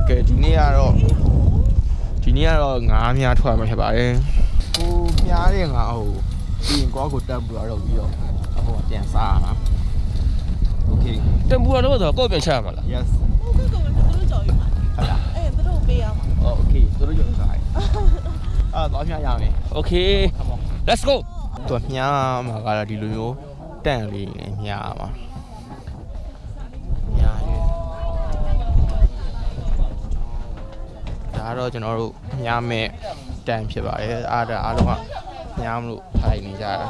ကဲဒီနေ့ကတော့ငါးများထွက်မှာဖြစ်ပါတယ်ကိုမြားတဲ့ငါ့ဟိုပြီးရင်ကိုယ့်ကိုတက်ပူတော့ပြီးတော့အပေါ်ပြန်စားရမှာ Okay တက်ပူတော့ဆိုတော့ကိုယ့်ပြန်ချရမှာလား Yes ဟုတ်ကဲ့သူတို့ကြော်ရမှာဟုတ်လားသူတို့ပေးရမှာ Okay တို့ရုံစားတော့မြားရမယ် Okay let's go သူမြားမှာကတော့ဒီလိုမျိုးတန့်လေးနဲ့မြားမှာမြားရဒါတော့ကျွန်တော်တို့မြားမဲ့တန့်ဖြစ်ပါတယ်အားလုံးကမြားမလို့ထိုင်နေကြတာ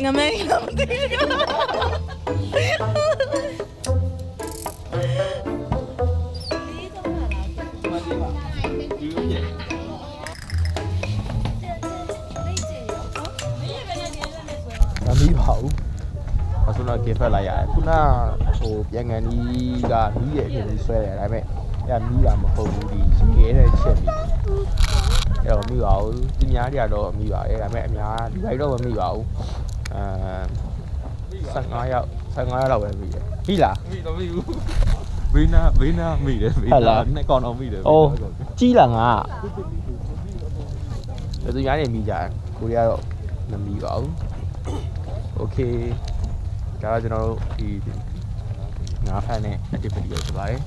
ငါမဲလားမသိမီးပါဘူးအစတော့ကေဖက်လိုက်ရတယ်ခုနဟိုပြန်ကန်ကြီးကမီးရဲ့အပြင်ဆွဲတယ်ဒါပေမဲ့အဲ့မီးတာမဟုတ်ဘူးဒီရဲတဲ့ချက်ပြီးအဲ့တော့မီးပါဘူးဒီများတွေကတော့မီးပါရဲ့ဒါပေမဲ့အများဒီဘက်တော့မမီးပါဘူး15ယောက်လောက်ပဲမီးတယ်မီးလား မိတော့မိဘူးဘေးနာမိတယ်ဘေးနာနှစ်ကောင်တော့မိတယ် အိုးကြီးလားငါဘယ်သူများနေမီးကြကိုရီးယားတော့မမီးပါဘူးโอเคဒါကကျွန်တော်တို့ဒီငါးဖက်နဲ့ activity ကိုဖြစ်ပါတယ်